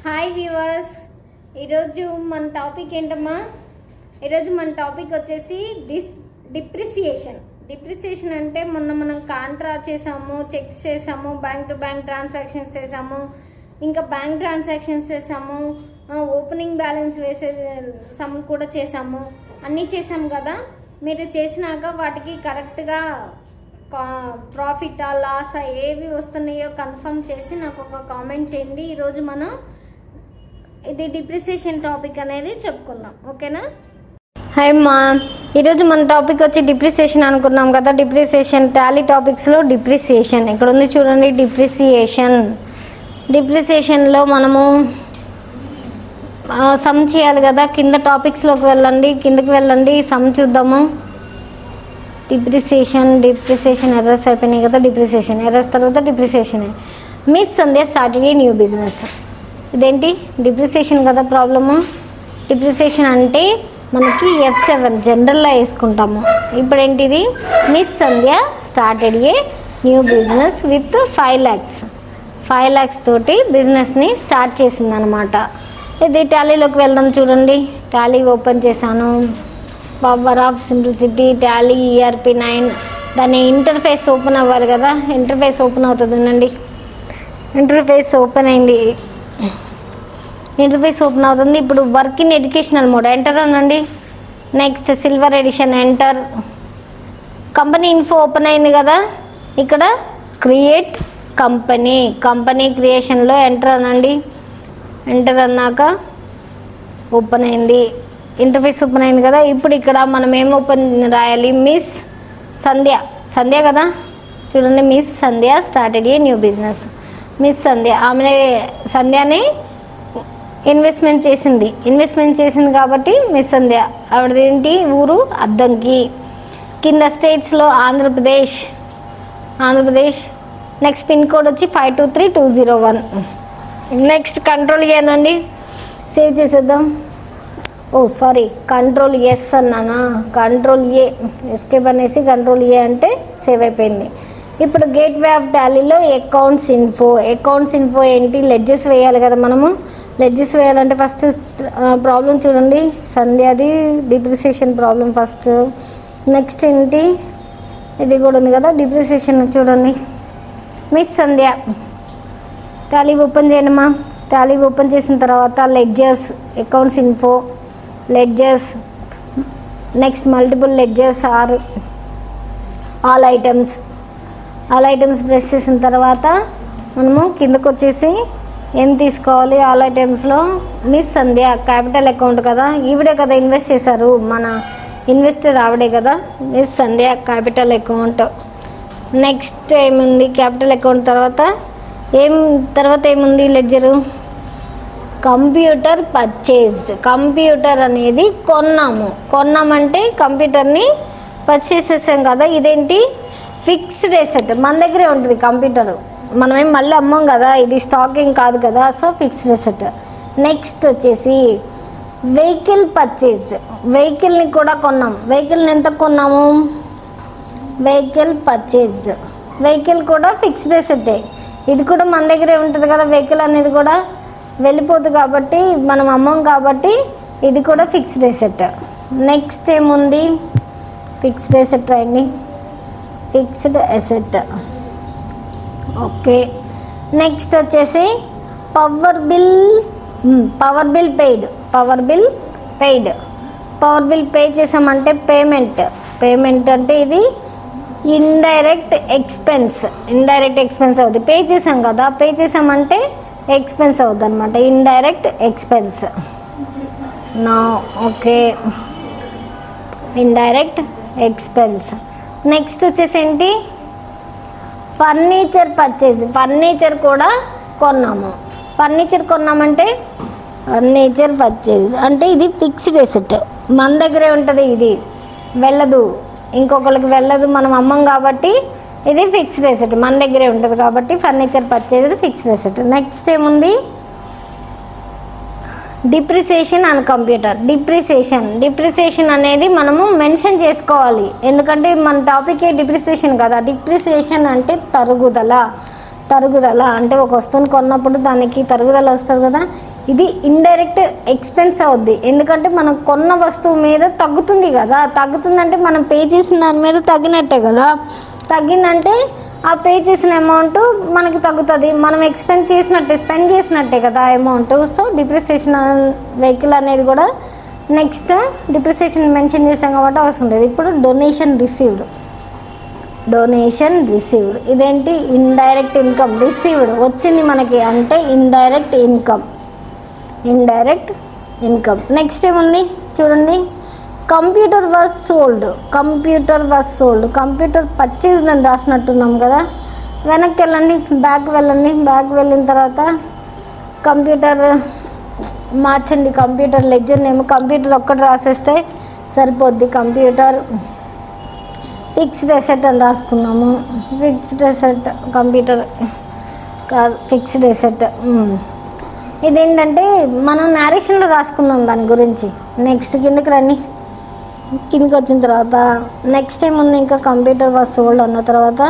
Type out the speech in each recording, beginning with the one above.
Hi viewers, ఈరోజు మన topic ఏంటమ్మా? ఈరోజు మన టాపిక్ వచ్చేసి డిప్రిసియేషన్ అంటే మనం కాంట్రా చేసాము, చెక్స్ చేసాము, బ్యాంక్ టు బ్యాంక్ ట్రాన్సాక్షన్స్ చేసాము, ఇంకా బ్యాంక్ ట్రాన్సాక్షన్స్ చేసాము, ఓపెనింగ్ బ్యాలెన్స్ వేసే సమ్ కూడా చేసాము, అన్నీ చేసాము కదా. మీరు చేసినాక వాటికి కరెక్ట్గా ప్రాఫిటా లాసా ఏవి వస్తున్నాయో కన్ఫర్మ్ చేసి నాకు ఒక కామెంట్ చేయండి. ఈరోజు మనం ఇది డిప్రిసియేషన్ టాపిక్ అనేది చెప్పుకుందాం, ఓకేనా? హాయ్ మా, ఈరోజు మన టాపిక్ వచ్చి డిప్రిసియేషన్ అనుకున్నాం కదా. డిప్రిసియేషన్ టాలీ టాపిక్స్లో డిప్రిసియేషన్ ఇక్కడ ఉంది చూడండి. డిప్రిసియేషన్లో మనము సమ్ చేయాలి కదా. కింద టాపిక్స్లోకి కిందకి వెళ్ళండి, సమ్ చూద్దాము. డిప్రిసియేషన్ ఎర్రర్స్ అయిపోయినాయి కదా. డిప్రిసియేషన్ ఎర్రర్స్ తర్వాత depreciation. Miss Sandhya started a new business. ఇదేంటి? డిప్రిసియేషన్ కదా ప్రాబ్లము. డిప్రిసియేషన్ అంటే మనకి F7 జనరల్లో వేసుకుంటాము. ఇప్పుడు ఏంటిది? Miss Sandhya started a new business with 5 lakhs తోటి బిజినెస్ని స్టార్ట్ చేసింది అనమాట. ఇది టాలీలోకి వెళ్దాం చూడండి. టాలీ ఓపెన్ చేశాను. Power of simplicity, Tally ERP 9. దాని ఇంటర్ఫేస్ ఓపెన్ అవ్వాలి కదా. ఇంటర్ఫేస్ ఓపెన్ అవుతుంది ఉండండి. ఇంటర్ఫేస్ ఓపెన్ అయింది. ఇప్పుడు work in educational mode enter అనండి. Next silver edition enter. Company info open అయింది కదా. ఇక్కడ క్రియేట్ కంపెనీ క్రియేషన్లో ఎంటర్ అనండి. ఎంటర్ అన్నాక ఓపెన్ అయింది. ఇంటర్ఫేస్ ఓపెన్ అయింది కదా. ఇప్పుడు ఇక్కడ మనం ఏం ఓపెన్ రాయాలి? మిస్ సంధ్య కదా. చూడండి, miss Sandhya started a new business. Miss Sandhya, ఆమె సంధ్యని ఇన్వెస్ట్మెంట్ చేసింది కాబట్టి మిస్ సంధ్య. ఆవిడది ఏంటి ఊరు? అద్దంకి. కింద స్టేట్స్లో ఆంధ్రప్రదేశ్. నెక్స్ట్ పిన్ కోడ్ వచ్చి 523201. నెక్స్ట్ కంట్రోల్ ఏనండి, సేవ్ చేసేద్దాం. కంట్రోల్ ఎస్ అన్నానా? కంట్రోల్ ఏ, ఎస్కేప్ అనేసి కంట్రోల్ ఏ అంటే సేవ్ అయిపోయింది. ఇప్పుడు గేట్వే ఆఫ్ టాలీలో అకౌంట్స్ ఇన్ఫో ఏంటి? లెడ్జెస్ వేయాలి కదా మనము. లెడ్జెస్ వేయాలంటే ఫస్ట్ ప్రాబ్లం చూడండి. సంధ్యాది డిప్రిసియేషన్ ప్రాబ్లం ఫస్ట్. నెక్స్ట్ ఏంటి? ఇది కూడా ఉంది కదా డిప్రిసియేషన్. చూడండి, మిస్ సంధ్య. టాలీ ఓపెన్ చేయడమా. టాలీ ఓపెన్ చేసిన తర్వాత ledgers, accounts info, ledgers, next multiple ledgers or all items press చేసిన తర్వాత మనము కిందకు వచ్చేసి ఏం తీసుకోవాలి? ఆల్ ఐటమ్స్లో మిస్ సంధ్య క్యాపిటల్ అకౌంట్ కదా, ఈవిడే కదా ఇన్వెస్ట్ చేశారు, మన ఇన్వెస్టర్ ఆవిడే కదా. మిస్ సంధ్య క్యాపిటల్ అకౌంట్. నెక్స్ట్ ఏముంది? క్యాపిటల్ అకౌంట్ తర్వాత ఏముంది? Ledger computer purchased. కంప్యూటర్ అనేది కొన్నామంటే కంప్యూటర్ని పర్చేస్ చేసాం కదా. ఇదేంటి? Fixed asset. మన దగ్గరే ఉంటుంది కంప్యూటర్, మనమేం మళ్ళీ అమ్మం కదా, ఇది స్టాకింగ్ కాదు కదా, సో ఫిక్స్డ్ ఎసెట్. నెక్స్ట్ వచ్చేసి వెహికల్ పర్చేజ్డ్. వెహికల్ని కూడా కొన్నాం. వెహికల్ని ఎంత కొన్నాము? Vehicle purchased. వెహికల్ కూడా ఫిక్స్డ్ ఎసెట్టే. ఇది కూడా మన దగ్గరే ఉంటుంది కదా. వెహికల్ అనేది కూడా వెళ్ళిపోదు కాబట్టి మనం అమ్మం కాబట్టి ఇది కూడా ఫిక్స్డ్ ఎసెట్. నెక్స్ట్ ఏముంది? ఫిక్స్డ్ ఎసెట్ రాయండి. Fixed asset. ఓకే. నెక్స్ట్ వచ్చేసి పవర్ బిల్ పే చేసామంటే పేమెంట్ అంటే ఇది ఇండైరెక్ట్ ఎక్స్పెన్స్ అవుతుంది. పే చేసాం కదా, పే చేసామంటే ఎక్స్పెన్స్ అవుతుంది అనమాట, indirect expense. Okay, indirect expense. Next వచ్చేసి ఏంటి? Furniture purchase. ఫర్నిచర్ కూడా కొన్నామంటే ఫర్నిచర్ పర్చేజ్ అంటే ఇది ఫిక్స్డ్ ఎసెట్, మన దగ్గరే ఉంటుంది, ఇది వెళ్ళదు, ఇంకొకరికి వెళ్ళదు, మనం అమ్మం కాబట్టి ఇది ఫిక్స్డ్ ఎసెట్, మన దగ్గరే ఉంటుంది కాబట్టి furniture purchase fixed asset. Next ఏముంది? Depreciation and computer. డిప్రిసియేషన్ అనేది మనము మెన్షన్ చేసుకోవాలి, ఎందుకంటే మన టాపిక్ డిప్రిసియేషన్ కదా. డిప్రిసియేషన్ అంటే తరుగుదల అంటే ఒక వస్తువుని కొన్నప్పుడు దానికి తరుగుదల వస్తుంది కదా, ఇది ఇండైరెక్ట్ ఎక్స్పెన్స్ అవుద్ది. ఎందుకంటే మనం కొన్న వస్తువు మీద తగ్గుతుంది కదా, తగ్గుతుందంటే మనం పే చేసిన దాని మీద తగ్గినట్టే కదా, తగ్గిందంటే ఆ పే చేసిన అమౌంట్ మనకి తగ్గుతుంది, మనం స్పెండ్ చేసినట్టే కదా అమౌంట్. సో డిప్రిసియేషన్ వెహికల్ అనేది కూడా నెక్స్ట్ డిప్రిసియేషన్ మెన్షన్ చేసాం కాబట్టి అవసరం లేదు. ఇప్పుడు డొనేషన్ ఇదేంటి, ఇండైరెక్ట్ ఇన్కమ్. రిసీవ్డ్ వచ్చింది మనకి అంటే ఇండైరెక్ట్ ఇన్కమ్. నెక్స్ట్ ఏముంది చూడండి, computer was sold. Computer purchased అని రాసినట్టున్నాం కదా. వెనక్కి వెళ్ళండి, బ్యాక్ వెళ్ళిన తర్వాత కంప్యూటర్ మార్చండి. కంప్యూటర్ లెడ్జర్ నేమ్ కంప్యూటర్ ఒక్కటి రాసేస్తే సరిపోద్ది. కంప్యూటర్ ఫిక్స్డ్ అసెట్ అని రాసుకున్నాము. ఫిక్స్డ్ అసెట్ కంప్యూటర్ కాదు, ఫిక్స్డ్ అసెట్. ఇదేంటంటే మనం నేరేషన్లో రాసుకుందాం దాని గురించి. నెక్స్ట్ కిందకి వచ్చిన తర్వాత నెక్స్ట్ ఏముంది, ఇంకా కంప్యూటర్ వాజ్ సోల్డ్ అన్న తర్వాత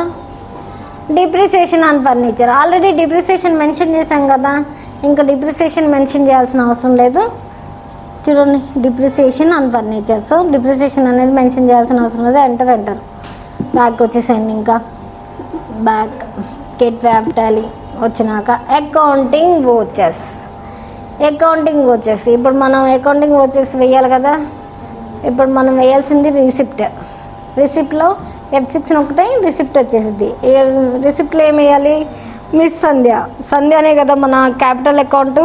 depreciation on furniture. Already depreciation mention చేశాం కదా, ఇంకా డిప్రిసియేషన్ మెన్షన్ చేయాల్సిన అవసరం లేదు. చూడండి, depreciation on furniture. So depreciation అనేది మెన్షన్ చేయాల్సిన అవసరం లేదు. ఎంటర్ బ్యాక్ వచ్చేసండి. ఇంకా బ్యాక్ గెట్ వ్యాప్ టాలీ వచ్చినాక అకౌంటింగ్ వోచెస్. ఇప్పుడు మనం అకౌంటింగ్ వోచెస్ వేయాలి కదా. ఇప్పుడు మనం వేయాల్సింది రిసిప్ట్లో F6 నొక్కితే రిసిప్ట్ వచ్చేసింది. రిసిప్ట్లో ఏం వేయాలి, మిస్ సంధ్యనే కదా మన క్యాపిటల్ అకౌంట్.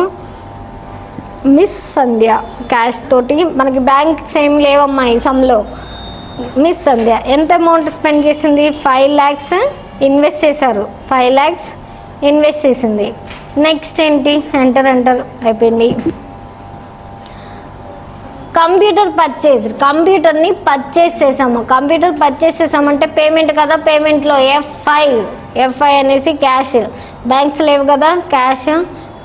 మిస్ సంధ్య క్యాష్ తోటి, మనకి బ్యాంక్స్ ఏం లేవమ్మా ఈ సమ్లో. మిస్ సంధ్య ఎంత అమౌంట్ స్పెండ్ చేసింది, 5 lakhs ఇన్వెస్ట్ చేశారు. 5 lakhs ఇన్వెస్ట్ చేసింది. నెక్స్ట్ ఏంటి, ఎంటర్ అయిపోయింది. కంప్యూటర్ కంప్యూటర్ని పర్చేస్ చేసామంటే పేమెంట్ కదా. పేమెంట్లో F5 అనేసి క్యాష్, బ్యాంక్స్ లేవు కదా, క్యాష్.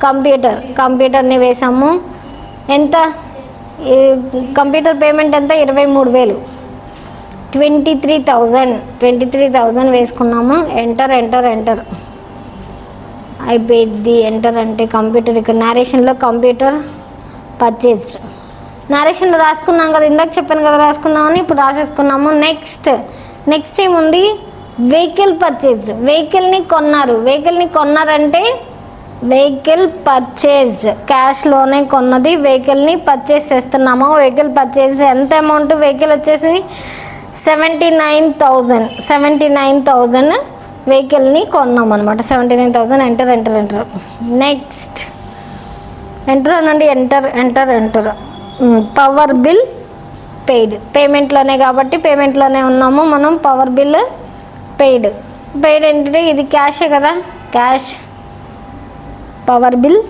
కంప్యూటర్ని వేసాము. ఎంత కంప్యూటర్ పేమెంట్ ఎంత, 23,000. 23,000 వేసుకున్నాము. ఎంటర్ అయిపోయింది. ఎంటర్ అంటే కంప్యూటర్, ఇక్కడ నేరేషన్లో కంప్యూటర్ పర్చేస్డ్. నేరేషన్లో రాసుకున్నాం కదా, ఇందాక చెప్పాను కదా రాసుకున్నామని, ఇప్పుడు రాసేసుకున్నాము. నెక్స్ట్ ఏముంది, వెహికల్ పర్చేస్డ్. వెహికల్ని కొన్నారంటే వెహికల్ పర్చేస్డ్, క్యాష్లోనే కొన్నది వెహికల్ని పర్చేస్ చేస్తున్నాము. వెహికల్ పర్చేస్డ్ ఎంత అమౌంట్, వెహికల్ వచ్చేసి 79,000 వెహికల్ని కొన్నాం అనమాట. 79,000. ఎంటర్ నెక్స్ట్ అనండి. Enter power bill paid. పేమెంట్లోనే కాబట్టి పేమెంట్లోనే ఉన్నాము మనం. పవర్ బిల్ పెయిడ్ ఏంటంటే ఇది క్యాషే కదా, క్యాష్. పవర్ బిల్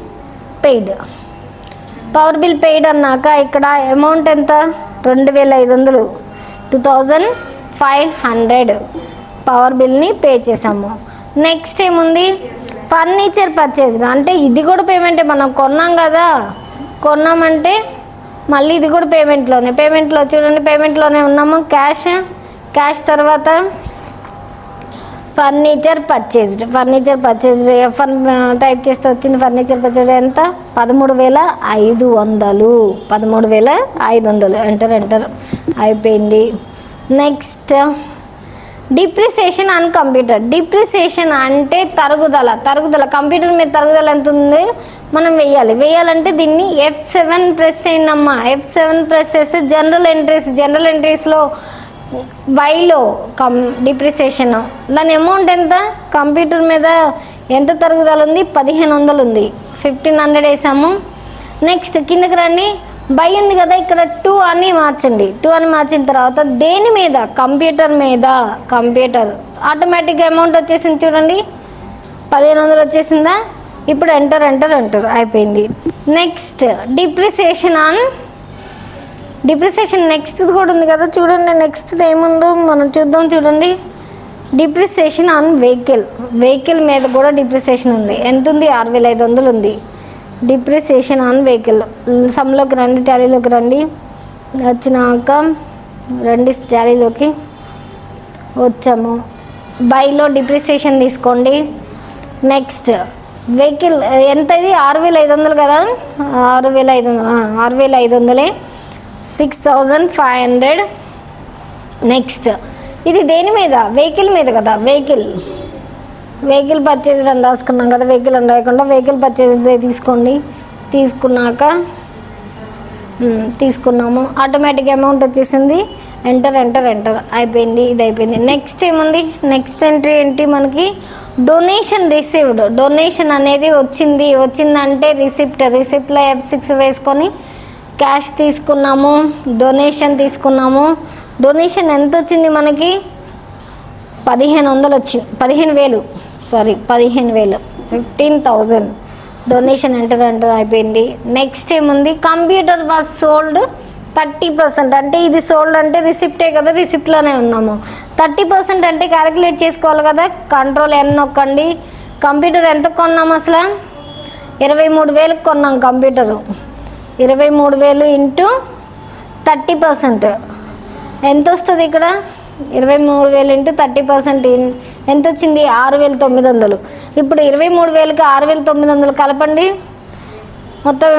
పెయిడ్ అన్నాక ఇక్కడ అమౌంట్ ఎంత, 2,500. 2,500 పవర్ బిల్ని పే చేసాము. నెక్స్ట్ ఏముంది, ఫర్నిచర్ పర్చేస్డ్ అంటే ఇది కూడా పేమెంటే. మనం కొన్నామంటే మళ్ళీ ఇది కూడా పేమెంట్లో చూడండి, పేమెంట్లోనే ఉన్నాము. క్యాష్ తర్వాత ఫర్నిచర్ పర్చేస్డ్. F1 టైప్ చేస్తే వచ్చింది. ఫర్నిచర్ పర్చేస్డ్ ఎంత, 13,500. ఎంటర్ అయిపోయింది. Next depreciation on computer. Depreciation అంటే తరుగుదల. కంప్యూటర్ మీద తరుగుదల ఎంత ఉంది మనం వేయాలంటే దీన్ని F7 ప్రెస్ చేయండమ్మా. F7 ప్రెస్ చేస్తే జనరల్ ఎంట్రీస్లో బైలో డిప్రిసియేషన్, దాని అమౌంట్ ఎంత, కంప్యూటర్ మీద ఎంత తరుగుదల ఉంది, 1,500 ఉంది. 1,500 వేసాము. నెక్స్ట్ కిందకి రండి, బై ఉంది కదా, ఇక్కడ 2 అని మార్చండి. 2 అని మార్చిన తర్వాత దేని మీద, కంప్యూటర్ ఆటోమేటిక్గా అమౌంట్ వచ్చేసింది చూడండి, 1,500 వచ్చేసిందా. ఇప్పుడు ఎంటర్ అయిపోయింది. నెక్స్ట్ డిప్రిసియేషన్ నెక్స్ట్ కూడా ఉంది కదా చూడండి. నెక్స్ట్ ఏముందో మనం చూడండి. డిప్రిసియేషన్ ఆన్ వెహికల్ మీద కూడా డిప్రిసియేషన్ ఉంది. ఎంత ఉంది, 6,500 ఉంది. Depreciation on vehicle. సమ్లోకి రండి, టాలీలోకి రండి. వచ్చినాక టాలీలోకి వచ్చాము. బైలో డిప్రిసియేషన్ తీసుకోండి. నెక్స్ట్ వెహికల్ ఎంత, ఇది 6,500 కదా, 6,500 6,500. నెక్స్ట్ ఇది దేని మీద, వెహికల్ మీద కదా, వెహికల్ పర్చేజ్ అని రాసుకున్నాం కదా, వెహికల్ అని రాయకుండా వెహికల్ పర్చేజ్ తీసుకోండి. తీసుకున్నాము, ఆటోమేటిక్ అమౌంట్ వచ్చేసింది. ఎంటర్ అయిపోయింది, ఇది అయిపోయింది. నెక్స్ట్ ఏముంది, నెక్స్ట్ ఎంట్రీ ఏంటి మనకి, డొనేషన్ రిసీవ్డ్. డొనేషన్ అనేది వచ్చిందంటే రిసిప్ట్లో F6 వేసుకొని క్యాష్ తీసుకున్నాము, డొనేషన్ తీసుకున్నాము. డొనేషన్ ఎంత వచ్చింది మనకి, 15,000 వచ్చింది, 15,000 15,000 డొనేషన్. ఎంటర్ అయిపోయింది. నెక్స్ట్ ఏముంది, కంప్యూటర్ వాజ్ సోల్డ్ 30%. అంటే ఇది సోల్డ్ అంటే రిసిప్టే కదా, రిసిప్ట్లోనే ఉన్నాము. 30% అంటే క్యాలిక్యులేట్ చేసుకోవాలి కదా, కంట్రోల్ N నొక్కండి. కంప్యూటర్ ఎంత కొన్నాము అసలు, 23,000 కొన్నాం కంప్యూటరు. 23,000 ఇంటూ 30% ఎంత వస్తుంది ఇక్కడ, 23,000 ఇంటూ 30% ఎంత వచ్చింది, 6,900. ఇప్పుడు 23,000కి 6,900 కలపండి, మొత్తం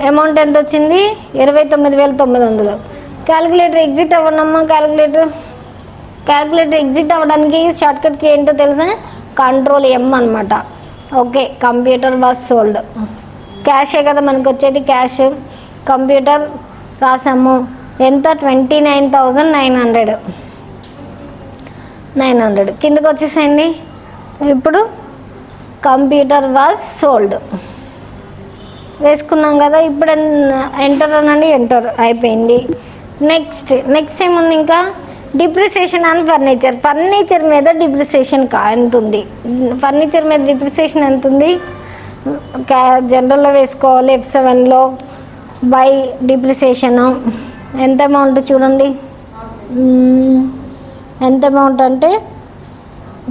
అమౌంట్ ఎంత వచ్చింది, 29,900. క్యాలిక్యులేటర్ ఎగ్జిట్ అవ్వనమ్మా, క్యాలిక్యులేటర్ ఎగ్జిట్ అవ్వడానికి షార్ట్కట్కి ఏంటో తెలుసా, కంట్రోల్ M అనమాట. Okay, computer was sold. క్యాషే కదా మనకు వచ్చేది, క్యాష్. కంప్యూటర్ రాసాము, ఎంత, 29,900. కిందకు వచ్చేసేయండి. ఇప్పుడు కంప్యూటర్ వాజ్ సోల్డ్ వేసుకున్నాం కదా. ఇప్పుడు ఎంటర్ అనండి, ఎంటర్ అయిపోయింది. నెక్స్ట్ ఏముంది ఇంకా, డిప్రిసియేషన్ అండ్ ఫర్నిచర్ మీద డిప్రిసియేషన్ ఎంత ఉంది, ఫర్నిచర్ మీద డిప్రిసియేషన్ ఎంత ఉంది, జనరల్లో వేసుకోవాలి. F7లో బై డిప్రిసియేషన్ ఎంత అమౌంట్ చూడండి, ఎంత అమౌంట్ అంటే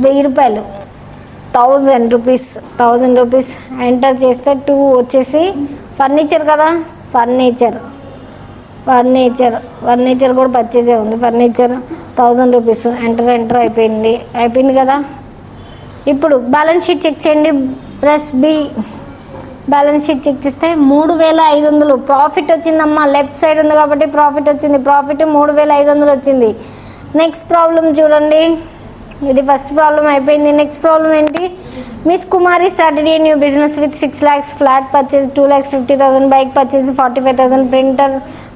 1,000 రూపాయలు, 1,000 రూపీస్. ఎంటర్ చేస్తే 2 వచ్చేసి ఫర్నిచర్ కదా, ఫర్నిచర్ కూడా పర్చేజే ఉంది. Furniture 1,000 rupees. ఎంటర్ అయిపోయింది కదా. ఇప్పుడు బ్యాలెన్స్ షీట్ చెక్ చేయండి, plus B. Balance sheet check చేస్తే 3,500 ప్రాఫిట్ వచ్చిందమ్మా. లెఫ్ట్ సైడ్ ఉంది కాబట్టి ప్రాఫిట్ వచ్చింది. ప్రాఫిట్ 3,500 వచ్చింది. నెక్స్ట్ ప్రాబ్లం చూడండి, ఇది ఫస్ట్ ప్రాబ్లం అయిపోయింది. నెక్స్ట్ ప్రాబ్లం ఏంటి, miss Kumari started a new business with 6 lakhs, flat purchase 2,50,000, bike purchase 45,000, printer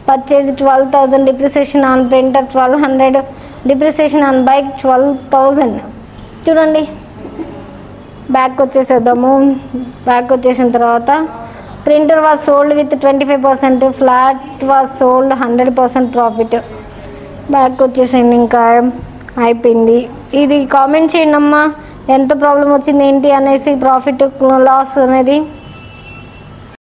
purchase 12,000, depreciation on printer 1,200, depreciation on bike 12,000. చూడండి, బ్యాక్ వచ్చేసేద్దాము. బ్యాక్ వచ్చేసిన తర్వాత printer was sold with 25%, flat was sold 100% profit. Back వచ్చేసింది, ఇంకా అయిపోయింది. ఇది comment చేయండి అమ్మా, ఎంత ప్రాబ్లం వచ్చింది ఏంటి అనేసి, ప్రాఫిట్ లాస్ అనేది.